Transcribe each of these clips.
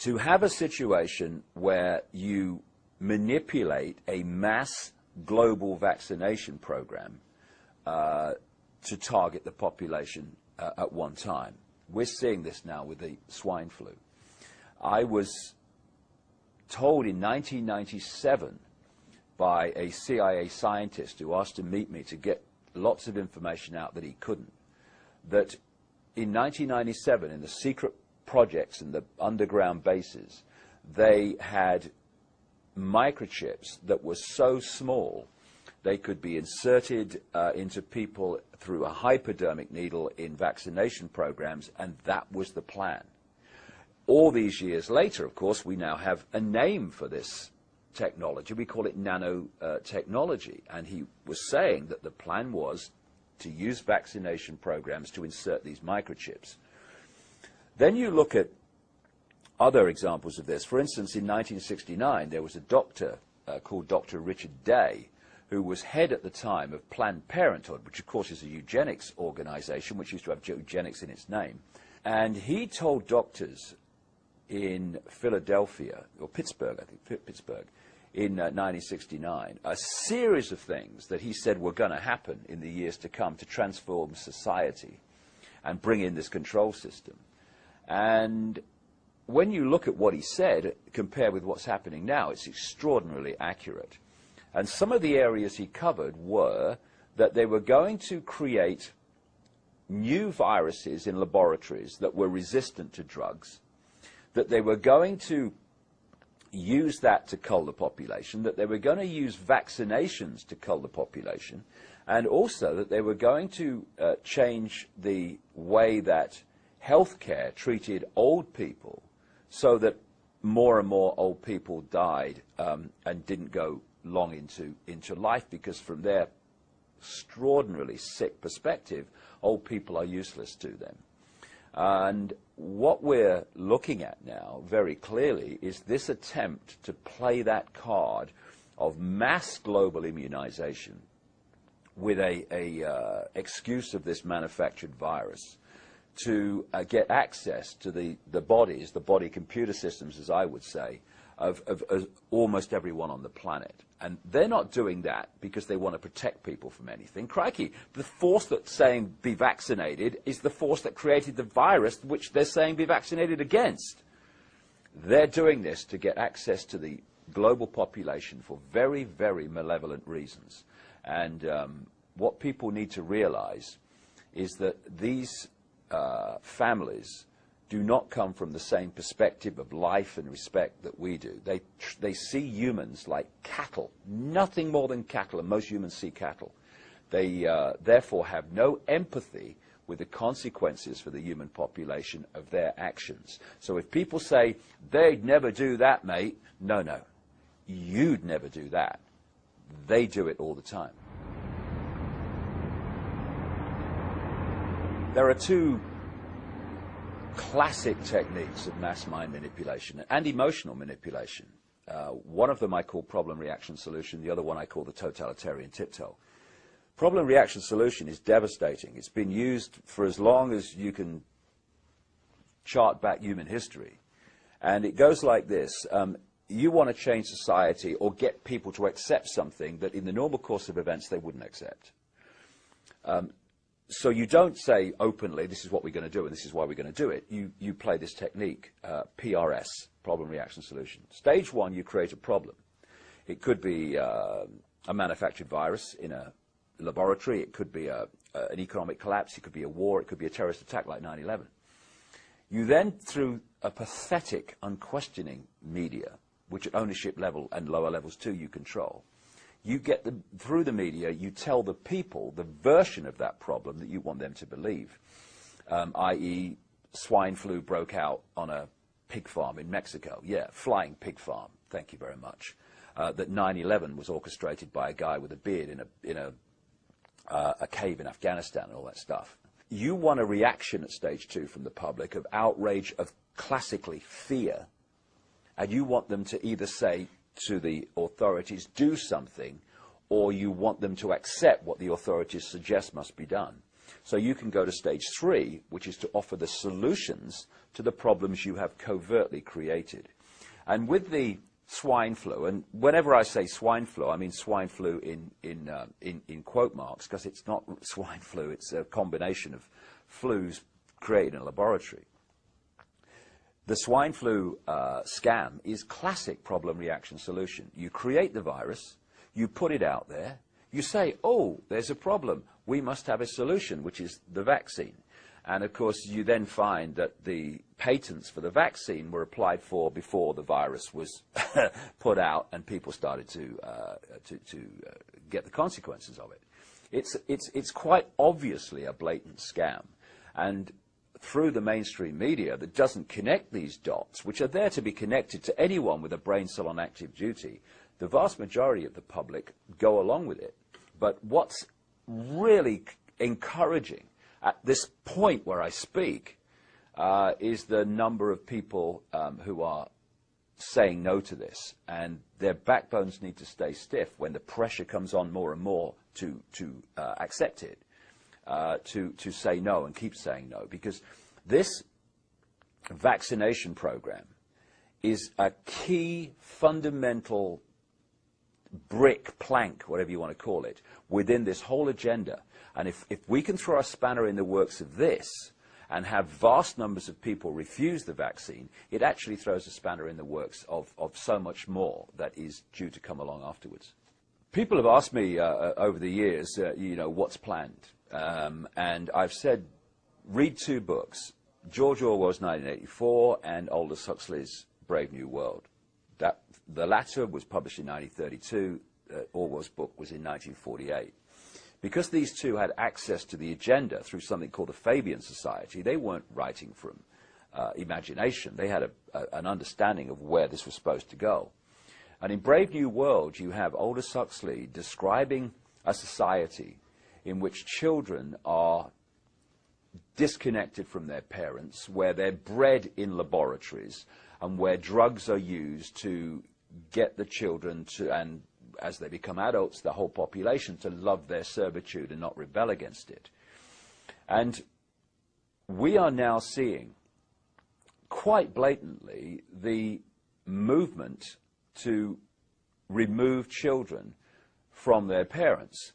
to have a situation where you manipulate a mass global vaccination program to target the population at one time. We're seeing this now with the swine flu. I was told in 1997 by a CIA scientist who asked to meet me to get lots of information out that he couldn't, that in 1997, in the secret projects and the underground bases, they had microchips that were so small they could be inserted into people through a hypodermic needle in vaccination programs, and that was the plan. All these years later, of course, we now have a name for this technology. We call it nanotechnology. And he was saying that the plan was to use vaccination programs to insert these microchips. Then you look at other examples of this. For instance, in 1969, there was a doctor called Dr. Richard Day, who was head at the time of Planned Parenthood, which of course is a eugenics organization, which used to have eugenics in its name. And he told doctors in Philadelphia, or Pittsburgh, I think, Pittsburgh, in 1969, a series of things that he said were going to happen in the years to come to transform society and bring in this control system. And when you look at what he said, compared with what's happening now, it's extraordinarily accurate. And some of the areas he covered were that they were going to create new viruses in laboratories that were resistant to drugs, that they were going to use that to cull the population, that they were going to use vaccinations to cull the population, and also that they were going to change the way that healthcare treated old people so that more and more old people died and didn't go long into life, because from their extraordinarily sick perspective, old people are useless to them. And what we're looking at now very clearly is this attempt to play that card of mass global immunization with a excuse of this manufactured virus to get access to the bodies, the body computer systems, as I would say, of almost everyone on the planet. And they're not doing that because they want to protect people from anything. Crikey, the force that's saying be vaccinated is the force that created the virus which they're saying be vaccinated against. They're doing this to get access to the global population for very, very malevolent reasons. And what people need to realize is that these families do not come from the same perspective of life and respect that we do. They see humans like cattle, nothing more than cattle, and most humans see cattle. They therefore have no empathy with the consequences for the human population of their actions. So if people say, they'd never do that, mate, no, no, you'd never do that. They do it all the time. There are two classic techniques of mass mind manipulation and emotional manipulation. One of them I call problem reaction solution, the other one I call the totalitarian tiptoe. Problem reaction solution is devastating. It's been used for as long as you can chart back human history. And it goes like this. You want to change society or get people to accept something that in the normal course of events they wouldn't accept. So you don't say openly, this is what we're going to do and this is why we're going to do it. You play this technique, PRS, problem reaction solution. Stage one, you create a problem. It could be a manufactured virus in a laboratory. It could be an economic collapse. It could be a war. It could be a terrorist attack like 9/11. You then, through a pathetic, unquestioning media, which at ownership level and lower levels too you control, you get through the media, you tell the people the version of that problem that you want them to believe, i.e. swine flu broke out on a pig farm in Mexico. Yeah, flying pig farm. Thank you very much. That 9/11 was orchestrated by a guy with a beard in a cave in Afghanistan and all that stuff. You want a reaction at stage two from the public of outrage, of classically fear, and you want them to either say to the authorities, do something, or you want them to accept what the authorities suggest must be done. So you can go to stage 3, which is to offer the solutions to the problems you have covertly created. And with the swine flu, and whenever I say swine flu, I mean swine flu in quote marks, because it's not swine flu, it's a combination of flus created in a laboratory. The swine flu scam is classic problem reaction solution. You create the virus, you put it out there, you say, oh, there's a problem, we must have a solution, which is the vaccine. And of course, you then find that the patents for the vaccine were applied for before the virus was put out and people started to get the consequences of it. It's quite obviously a blatant scam. And through the mainstream media that doesn't connect these dots, which are there to be connected to anyone with a brain cell on active duty, the vast majority of the public go along with it. But what's really encouraging at this point where I speak is the number of people who are saying no to this, and their backbones need to stay stiff when the pressure comes on more and more to accept it, to say no and keep saying no, because this vaccination program is a key fundamental brick, plank, whatever you want to call it, within this whole agenda. And if we can throw a spanner in the works of this and have vast numbers of people refuse the vaccine, it actually throws a spanner in the works of so much more that is due to come along afterwards. People have asked me over the years, what's planned? And I've said, read 2 books, George Orwell's 1984 and Aldous Huxley's Brave New World. The latter was published in 1932, Orwell's book was in 1948. Because these two had access to the agenda through something called the Fabian Society, they weren't writing from imagination. They had an understanding of where this was supposed to go. And in Brave New World, you have Aldous Huxley describing a society in which children are disconnected from their parents, where they're bred in laboratories, and where drugs are used to get the children to, and as they become adults, the whole population, to love their servitude and not rebel against it. And we are now seeing quite blatantly the movement to remove children from their parents.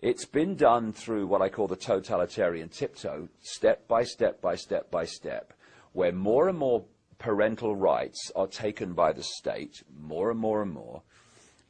It's been done through what I call the totalitarian tiptoe, step by step by step by step, where more and more parental rights are taken by the state, more and more and more,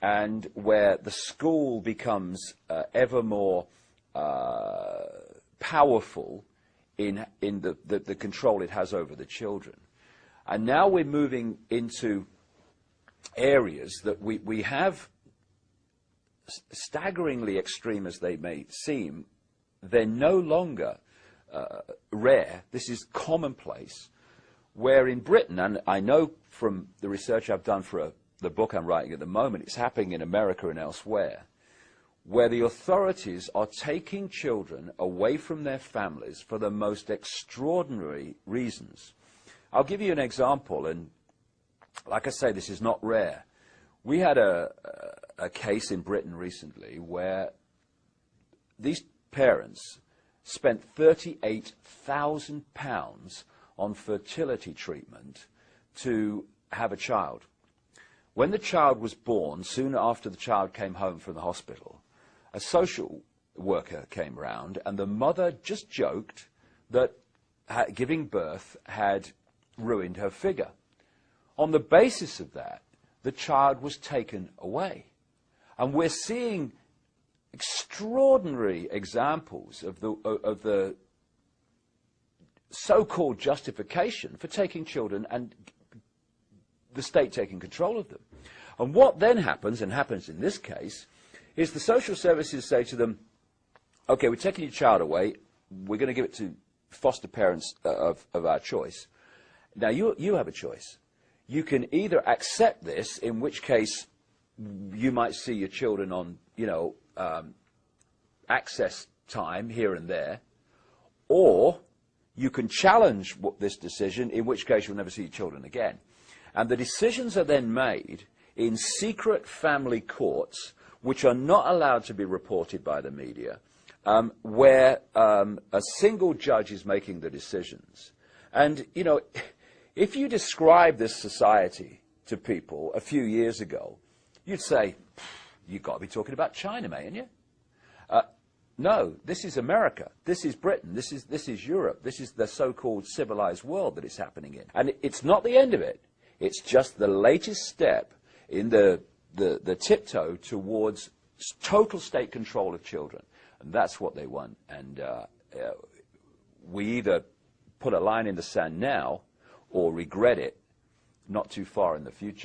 and where the school becomes ever more powerful in the control it has over the children. And now we're moving into areas that we have, staggeringly extreme as they may seem, they're no longer rare. This is commonplace, where in Britain, and I know from the research I've done for the book I'm writing at the moment, it's happening in America and elsewhere, where the authorities are taking children away from their families for the most extraordinary reasons. I'll give you an example, and like I say, this is not rare. We had a case in Britain recently where these parents spent £38,000 on fertility treatment to have a child. When the child was born, soon after the child came home from the hospital, a social worker came round, and the mother just joked that giving birth had ruined her figure. On the basis of that, the child was taken away. And we're seeing extraordinary examples of the so-called justification for taking children and the state taking control of them. And what then happens, and happens in this case, is the social services say to them, okay, we're taking your child away, we're going to give it to foster parents of our choice. Now, you have a choice. You can either accept this, in which case you might see your children on, access time here and there, or you can challenge this decision, in which case you'll never see your children again. And the decisions are then made in secret family courts, which are not allowed to be reported by the media, where a single judge is making the decisions. And, you know, if you describe this society to people a few years ago, you'd say, you've got to be talking about China, mate, ain't you? No, this is America, this is Britain, this is Europe, this is the so-called civilized world that it's happening in. And it's not the end of it, it's just the latest step in the tiptoe towards total state control of children. And that's what they want. And we either put a line in the sand now or regret it not too far in the future.